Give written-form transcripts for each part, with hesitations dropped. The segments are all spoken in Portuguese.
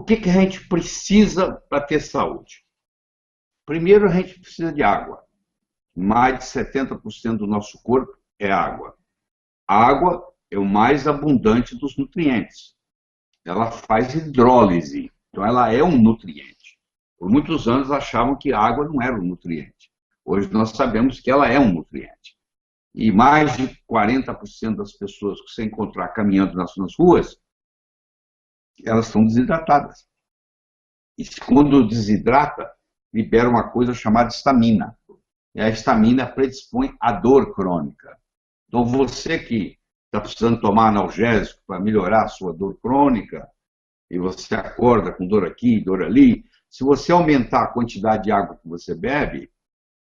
que a gente precisa para ter saúde? Primeiro, a gente precisa de água. Mais de 70% do nosso corpo é água. A água é o mais abundante dos nutrientes. Ela faz hidrólise, então ela é um nutriente. Por muitos anos achavam que a água não era um nutriente. Hoje nós sabemos que ela é um nutriente. E mais de 40% das pessoas que você encontrar caminhando nas ruas, elas estão desidratadas. E quando desidrata, libera uma coisa chamada histamina. E a histamina predispõe à dor crônica. Então você que está precisando tomar analgésico para melhorar a sua dor crônica, e você acorda com dor aqui, dor ali, se você aumentar a quantidade de água que você bebe,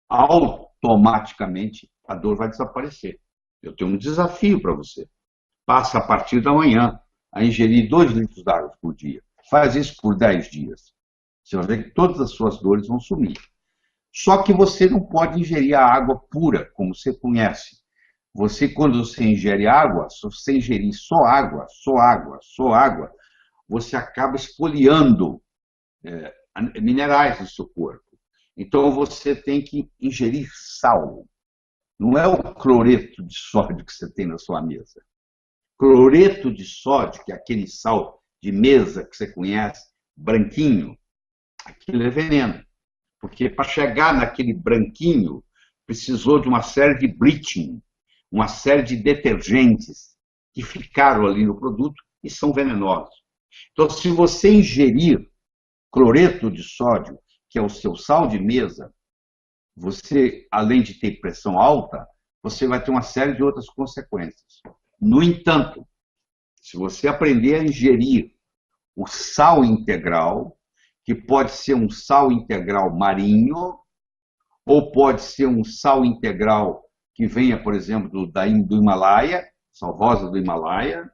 automaticamente a dor vai desaparecer. Eu tenho um desafio para você. Passa a partir da manhã a ingerir 2 litros de água por dia. Faz isso por 10 dias. Você vai ver que todas as suas dores vão sumir. Só que você não pode ingerir a água pura, como você conhece. Você, quando você ingere água, se você ingerir só água, você acaba espoliando minerais do seu corpo. Então você tem que ingerir sal. Não é o cloreto de sódio que você tem na sua mesa. Cloreto de sódio, que é aquele sal de mesa que você conhece, branquinho, aquilo é veneno. Porque para chegar naquele branquinho, precisou de uma série de bleaching, uma série de detergentes que ficaram ali no produto e são venenosos. Então, se você ingerir cloreto de sódio, que é o seu sal de mesa, você, além de ter pressão alta, você vai ter uma série de outras consequências. No entanto, se você aprender a ingerir o sal integral, que pode ser um sal integral marinho, ou pode ser um sal integral que venha, por exemplo, do Himalaia, sal rosa do Himalaia,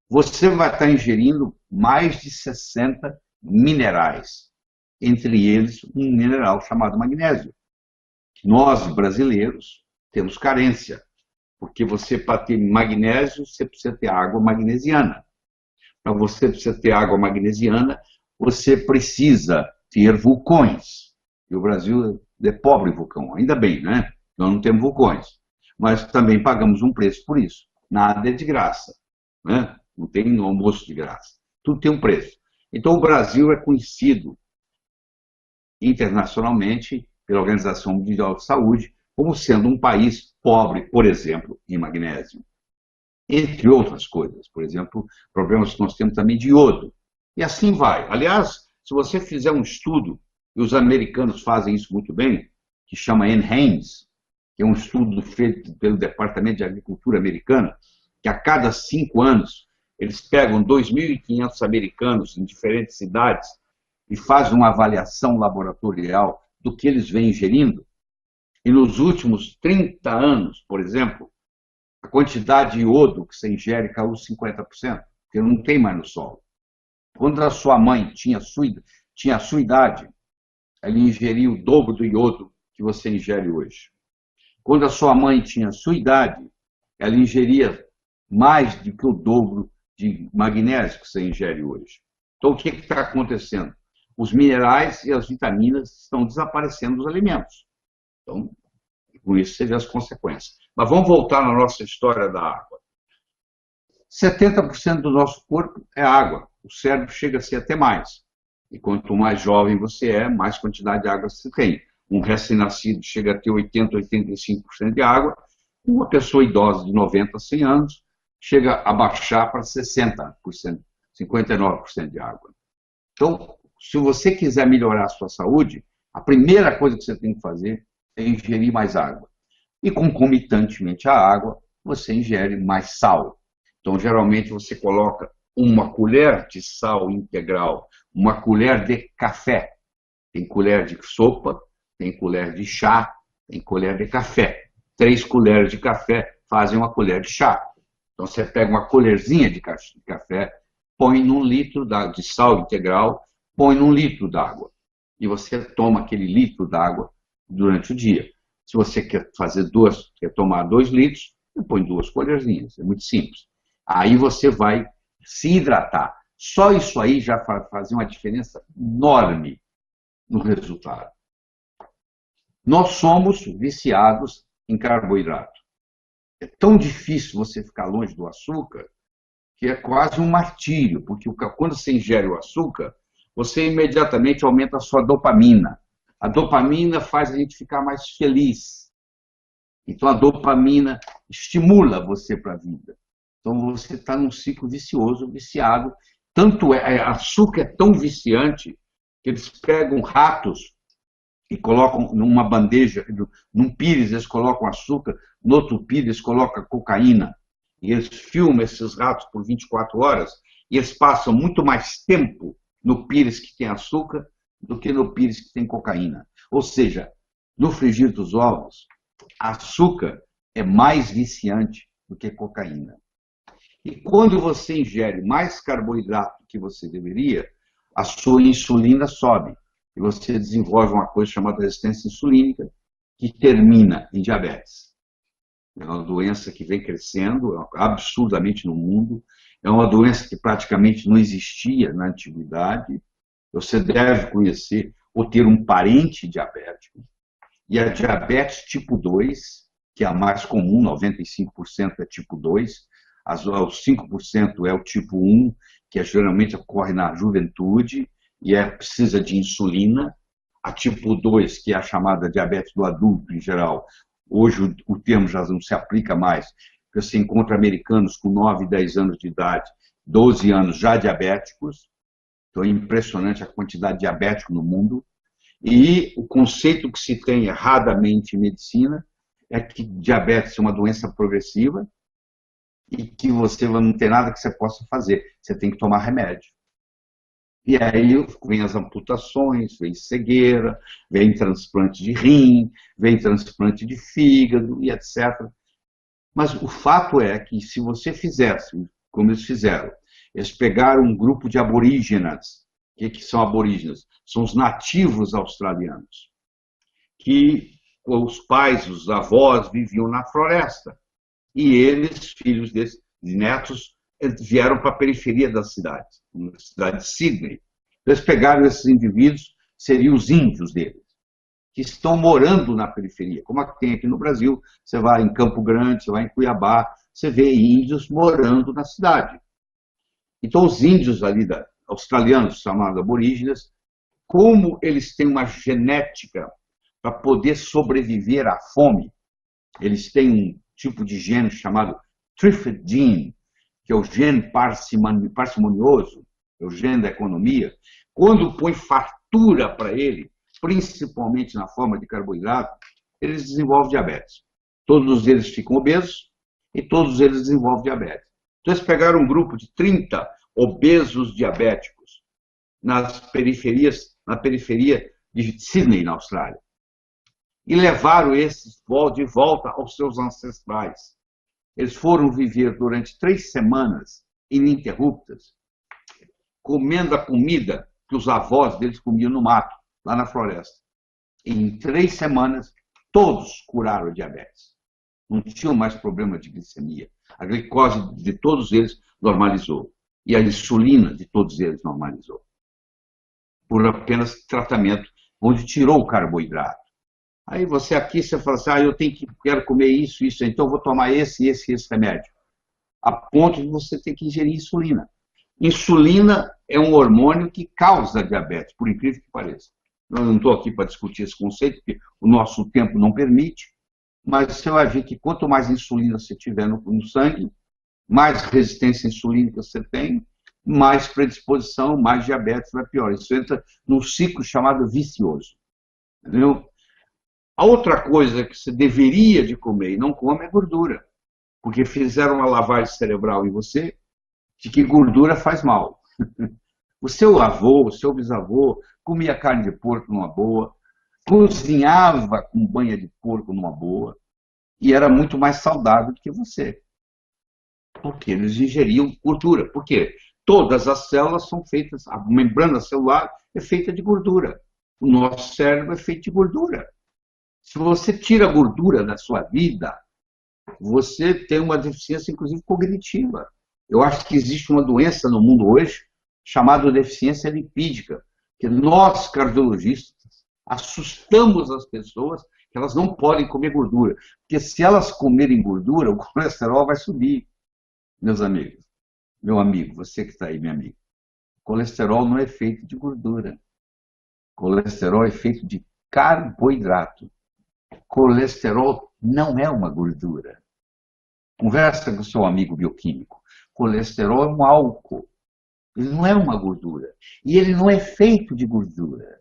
você vai estar ingerindo mais de 60 minerais, entre eles um mineral chamado magnésio. Nós, brasileiros, temos carência, porque você, para ter magnésio, você precisa ter água magnesiana. Para você precisa ter água magnesiana, você precisa ter vulcões. E o Brasil é pobre em vulcão, ainda bem, né? Nós não temos vulcões. Mas também pagamos um preço por isso. Nada é de graça, né? Não tem almoço de graça. Tudo tem um preço. Então o Brasil é conhecido internacionalmente pela Organização Mundial de Saúde como sendo um país pobre, por exemplo, em magnésio. Entre outras coisas. Por exemplo, problemas que nós temos também de iodo. E assim vai. Aliás, se você fizer um estudo, e os americanos fazem isso muito bem, que chama NHANES, que é um estudo feito pelo Departamento de Agricultura americano, que a cada 5 anos eles pegam 2.500 americanos em diferentes cidades e fazem uma avaliação laboratorial do que eles vêm ingerindo. E nos últimos 30 anos, por exemplo, a quantidade de iodo que você ingere caiu 50%, porque não tem mais no solo. Quando a sua mãe tinha a sua idade, ela ingeria o dobro do iodo que você ingere hoje. Quando a sua mãe tinha a sua idade, ela ingeria mais do que o dobro de magnésio que você ingere hoje. Então, o que está acontecendo? Os minerais e as vitaminas estão desaparecendo dos alimentos. Então, com isso você vê as consequências. Mas vamos voltar na nossa história da água. 70% do nosso corpo é água. O cérebro chega a ser até mais. E quanto mais jovem você é, mais quantidade de água você tem. Um recém-nascido chega a ter 80%, 85% de água. Uma pessoa idosa de 90 a 100 anos chega a baixar para 60%, 59% de água. Então, se você quiser melhorar a sua saúde, a primeira coisa que você tem que fazer é ingerir mais água. E concomitantemente à água, você ingere mais sal. Então, geralmente, você coloca uma colher de sal integral, uma colher de café. Tem colher de sopa, tem colher de chá, tem colher de café. 3 colheres de café fazem uma colher de chá. Então, você pega uma colherzinha de café, põe num litro de sal integral, põe num litro d'água. E você toma aquele litro d'água durante o dia. Se você quer tomar 2 litros, você põe 2 colherzinhas. É muito simples. Aí você vai se hidratar. Só isso aí já fazia uma diferença enorme no resultado. Nós somos viciados em carboidrato. É tão difícil você ficar longe do açúcar que é quase um martírio, porque quando você ingere o açúcar, você imediatamente aumenta a sua dopamina. A dopamina faz a gente ficar mais feliz. Então, a dopamina estimula você para a vida. Então, você está num ciclo vicioso, viciado. Tanto açúcar é tão viciante que eles pegam ratos e colocam numa bandeja, num pires eles colocam açúcar, no outro pires eles colocam cocaína. E eles filmam esses ratos por 24 horas e eles passam muito mais tempo no pires que tem açúcar do que no pires que tem cocaína. Ou seja, no frigir dos ovos, açúcar é mais viciante do que cocaína. E quando você ingere mais carboidrato que você deveria, a sua insulina sobe. E você desenvolve uma coisa chamada resistência insulínica, que termina em diabetes. É uma doença que vem crescendo absurdamente no mundo. É uma doença que praticamente não existia na antiguidade. Você deve conhecer ou ter um parente diabético. E a diabetes tipo 2, que é a mais comum, 95% é tipo 2. Os 5% é o tipo 1, que geralmente ocorre na juventude e precisa de insulina. A tipo 2, que é a chamada diabetes do adulto em geral, hoje o termo já não se aplica mais, porque você encontra americanos com 9, 10 anos de idade, 12 anos já diabéticos. Então é impressionante a quantidade de diabéticos no mundo. E o conceito que se tem erradamente em medicina é que diabetes é uma doença progressiva e que você não tem nada que você possa fazer, você tem que tomar remédio. E aí vem as amputações, vem cegueira, vem transplante de rim, vem transplante de fígado e etc. Mas o fato é que se você fizesse, como eles fizeram, eles pegaram um grupo de aborígenas. O que são aborígenas? São os nativos australianos, que os pais, os avós viviam na floresta. E eles, filhos desses netos, vieram para a periferia da cidade, na cidade de Sydney. Eles pegaram esses indivíduos, seriam os índios deles, que estão morando na periferia. Como tem aqui no Brasil, você vai em Campo Grande, você vai em Cuiabá, você vê índios morando na cidade. Então, os índios ali, australianos, chamados aborígenes, como eles têm uma genética para poder sobreviver à fome, eles têm um tipo de gene chamado Thrift Gene, que é o gene parcimonioso, é o gene da economia. Quando põe fartura para ele, principalmente na forma de carboidrato, eles desenvolvem diabetes. Todos eles ficam obesos e todos eles desenvolvem diabetes. Então, eles pegaram um grupo de 30 obesos diabéticos na periferia de Sydney, na Austrália, e levaram esses de volta aos seus ancestrais. Eles foram viver durante 3 semanas ininterruptas, comendo a comida que os avós deles comiam no mato, lá na floresta. E em 3 semanas, todos curaram a diabetes. Não tinham mais problema de glicemia. A glicose de todos eles normalizou. E a insulina de todos eles normalizou. Por apenas tratamento, onde tirou o carboidrato. Aí você aqui, você fala assim, eu quero comer isso, então eu vou tomar esse remédio. A ponto de você ter que ingerir insulina. Insulina é um hormônio que causa diabetes, por incrível que pareça. Eu não estou aqui para discutir esse conceito, porque o nosso tempo não permite, mas você vai ver que quanto mais insulina você tiver no sangue, mais resistência insulínica você tem, mais predisposição, mais diabetes vai pior. Isso entra num ciclo chamado vicioso. Entendeu? A outra coisa que você deveria de comer e não come é gordura, porque fizeram uma lavagem cerebral em você de que gordura faz mal. O seu avô, o seu bisavô comia carne de porco numa boa, cozinhava com banha de porco numa boa e era muito mais saudável do que você. Porque eles ingeriam gordura. Por quê? Todas as células são feitas, a membrana celular é feita de gordura. O nosso cérebro é feito de gordura. Se você tira a gordura da sua vida, você tem uma deficiência, inclusive, cognitiva. Eu acho que existe uma doença no mundo hoje, chamado deficiência lipídica, que nós, cardiologistas, assustamos as pessoas que elas não podem comer gordura, porque se elas comerem gordura, o colesterol vai subir, meus amigos. Meu amigo, você que está aí, minha amiga. Colesterol não é feito de gordura. Colesterol é feito de carboidrato. Colesterol não é uma gordura. Conversa com o seu amigo bioquímico. Colesterol é um álcool. Ele não é uma gordura. E ele não é feito de gordura.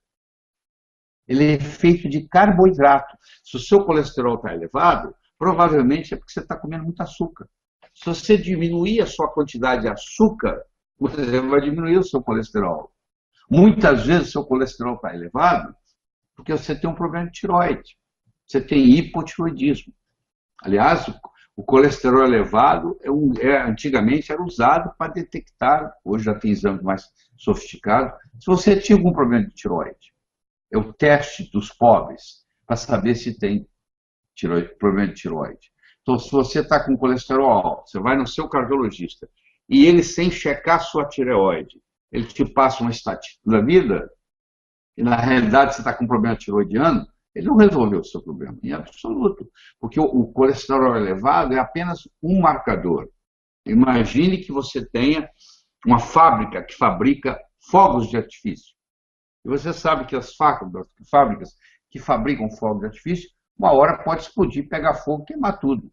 Ele é feito de carboidrato. Se o seu colesterol está elevado, provavelmente é porque você está comendo muito açúcar. Se você diminuir a sua quantidade de açúcar, você vai diminuir o seu colesterol. Muitas vezes o seu colesterol está elevado porque você tem um problema de tireoide. Você tem hipotireoidismo. Aliás, o colesterol elevado antigamente era usado para detectar, hoje já tem exames mais sofisticados, se você tinha algum problema de tireoide. É o teste dos pobres para saber se tem problema de tireoide. Então, se você está com colesterol alto, você vai no seu cardiologista e ele, sem checar sua tireoide, ele te passa uma estatina da vida, e na realidade você está com um problema tireoidiano, ele não resolveu o seu problema, em absoluto. Porque o colesterol elevado é apenas um marcador. Imagine que você tenha uma fábrica que fabrica fogos de artifício. E você sabe que as fábricas que fabricam fogos de artifício, uma hora pode explodir, pegar fogo e queimar tudo.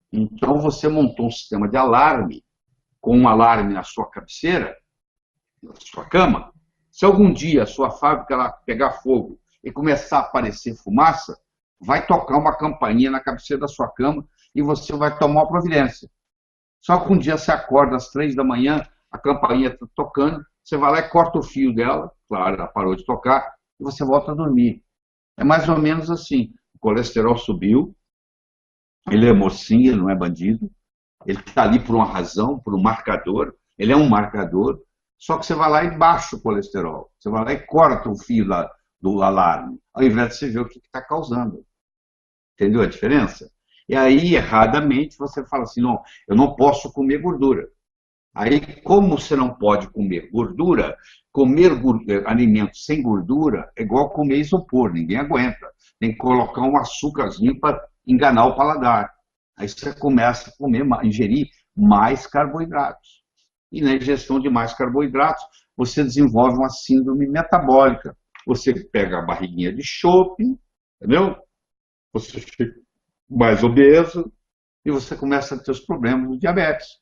Então você montou um sistema de alarme, com um alarme na sua cabeceira, na sua cama. Se algum dia a sua fábrica lá pegar fogo e começar a aparecer fumaça, vai tocar uma campainha na cabeceira da sua cama e você vai tomar uma providência. Só que um dia você acorda às 3 da manhã, a campainha está tocando, você vai lá e corta o fio dela, claro, ela parou de tocar, e você volta a dormir. É mais ou menos assim. O colesterol subiu, ele é mocinho, ele não é bandido, ele está ali por uma razão, por um marcador, ele é um marcador, só que você vai lá e baixa o colesterol, você vai lá e corta o fio do alarme, ao invés de você ver o que está causando. Entendeu a diferença? E aí, erradamente, você fala assim, não, eu não posso comer gordura. Aí, como você não pode comer gordura, alimentos sem gordura é igual comer isopor, ninguém aguenta. Tem que colocar um açúcarzinho para enganar o paladar. Aí você começa a comer, ingerir mais carboidratos. E na ingestão de mais carboidratos, você desenvolve uma síndrome metabólica. Você pega a barriguinha de chope, entendeu? Você fica mais obeso e você começa a ter os problemas do diabetes.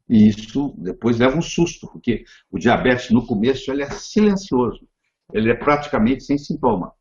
E isso depois leva um susto, porque o diabetes no começo ele é silencioso, ele é praticamente sem sintoma.